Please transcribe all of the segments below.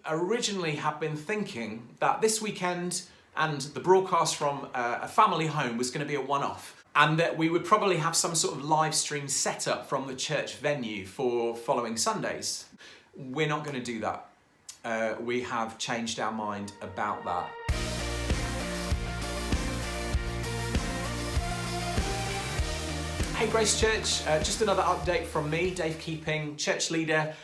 originally have been thinking that this weekend and the broadcast from a family home was going to be a one-off, and that we would probably have some sort of live stream set up from the church venue for following Sundays. We're not going to do that. We have changed our mind about that. Hey Grace Church, just another update from me, Dave Keeping, church leader,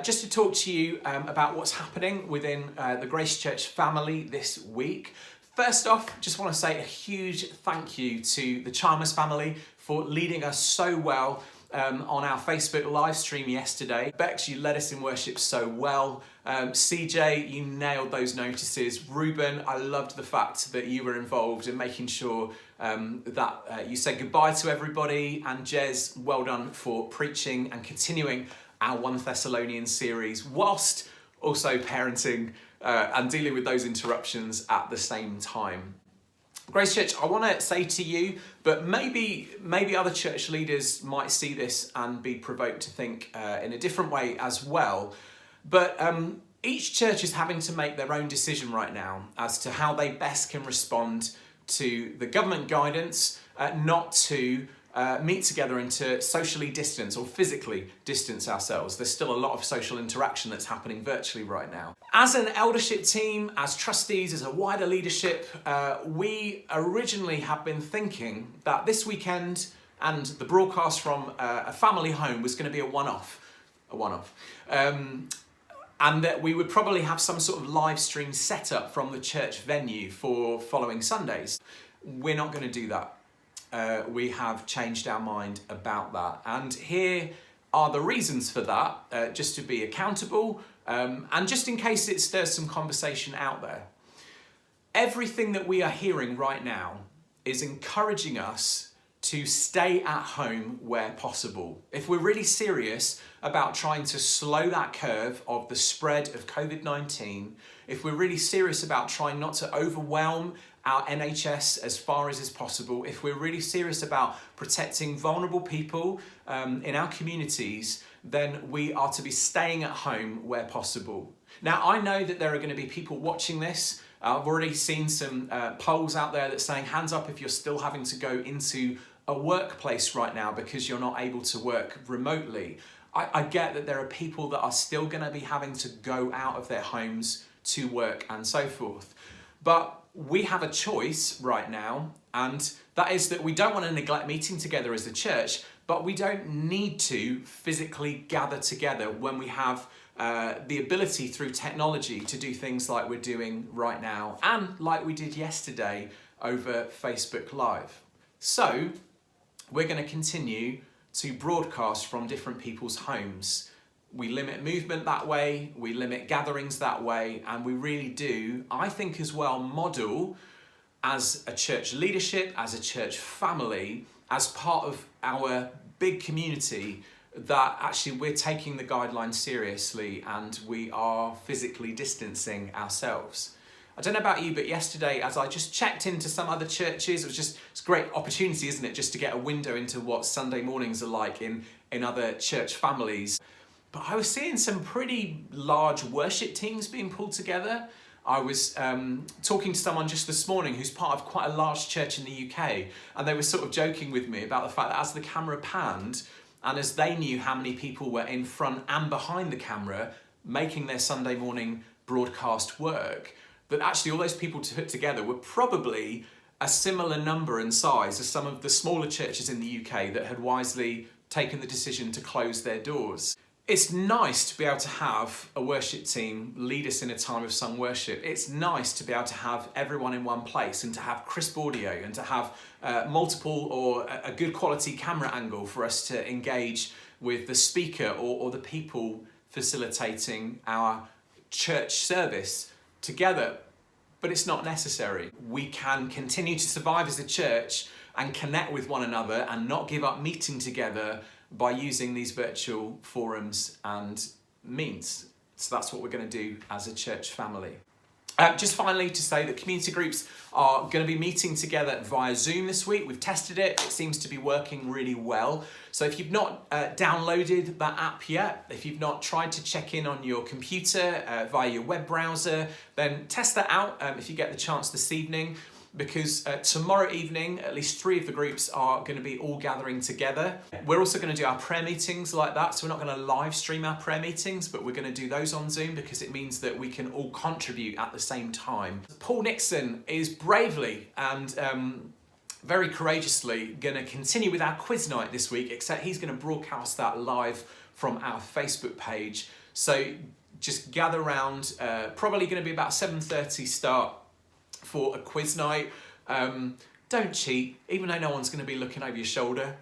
just to talk to you about what's happening within the Grace Church family this week. First off, just want to say a huge thank you to the Chalmers family for leading us so well on our Facebook live stream yesterday. Bex, you led us in worship so well. CJ, you nailed those notices. Ruben, I loved the fact that you were involved in making sure that you said goodbye to everybody. And Jez, well done for preaching and continuing our 1 Thessalonians series whilst also parenting and dealing with those interruptions at the same time. Grace Church, I want to say to you, but maybe other church leaders might see this and be provoked to think in a different way as well. But each church is having to make their own decision right now as to how they best can respond to the government guidance not to meet together and to socially distance or physically distance ourselves. There's still a lot of social interaction that's happening virtually right now. As an eldership team, as trustees, as a wider leadership, we originally have been thinking that this weekend and the broadcast from a family home was going to be a one-off. And that we would probably have some sort of live stream set up from the church venue for following Sundays. We're not going to do that. We have changed our mind about that. And here are the reasons for that, just to be accountable and just in case it stirs some conversation out there. Everything that we are hearing right now is encouraging us to stay at home where possible. If we're really serious about trying to slow that curve of the spread of COVID-19, if we're really serious about trying not to overwhelm our NHS as far as is possible, if we're really serious about protecting vulnerable people in our communities, then we are to be staying at home where possible. Now, I know that there are going to be people watching this. I've already seen some polls out there that's saying hands up if you're still having to go into a workplace right now because you're not able to work remotely. I get that there are people that are still going to be having to go out of their homes to work and so forth. But we have a choice right now, and that is that we don't want to neglect meeting together as a church, but we don't need to physically gather together when we have the ability through technology to do things like we're doing right now and like we did yesterday over Facebook Live. So we're going to continue to broadcast from different people's homes. We limit movement that way, we limit gatherings that way, and we really do, I think as well, model as a church leadership, as a church family, as part of our big community, that actually we're taking the guidelines seriously and we are physically distancing ourselves. I don't know about you, but yesterday as I just checked into some other churches, it's a great opportunity, isn't it, just to get a window into what Sunday mornings are like in other church families. But I was seeing some pretty large worship teams being pulled together. I was talking to someone just this morning who's part of quite a large church in the UK, and they were sort of joking with me about the fact that as the camera panned, and as they knew how many people were in front and behind the camera making their Sunday morning broadcast work, that actually all those people put together were probably a similar number in size as some of the smaller churches in the UK that had wisely taken the decision to close their doors. It's nice to be able to have a worship team lead us in a time of sung worship. It's nice to be able to have everyone in one place and to have crisp audio and to have multiple or a good quality camera angle for us to engage with the speaker or the people facilitating our church service together. But it's not necessary. We can continue to survive as a church and connect with one another and not give up meeting together by using these virtual forums and means. So that's what we're going to do as a church family. Just finally to say that community groups are going to be meeting together via Zoom this week. We've tested it. It seems to be working really well. So if you've not downloaded that app yet, if you've not tried to check in on your computer via your web browser, then test that out if you get the chance this evening. Because tomorrow evening, at least 3 of the groups are going to be all gathering together. We're also going to do our prayer meetings like that, so we're not going to live stream our prayer meetings, but we're going to do those on Zoom because it means that we can all contribute at the same time. Paul Nixon is bravely and very courageously going to continue with our quiz night this week, except he's going to broadcast that live from our Facebook page. So just gather around, probably going to be about 7:30 start for a quiz night. Don't cheat, even though no one's going to be looking over your shoulder.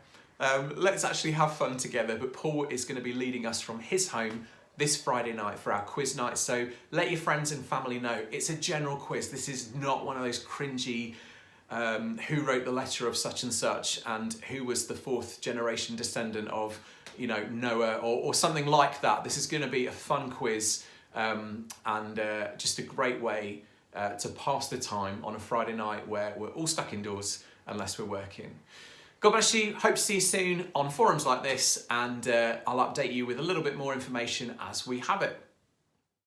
Let's actually have fun together, but Paul is going to be leading us from his home this Friday night for our quiz night, so let your friends and family know. It's a general quiz. This is not one of those cringy who wrote the letter of such and such and who was the 4th generation descendant of, you know, Noah or something like that. This is going to be a fun quiz and just a great way to pass the time on a Friday night where we're all stuck indoors unless we're working. God bless you. Hope to see you soon on forums like this, and I'll update you with a little bit more information as we have it.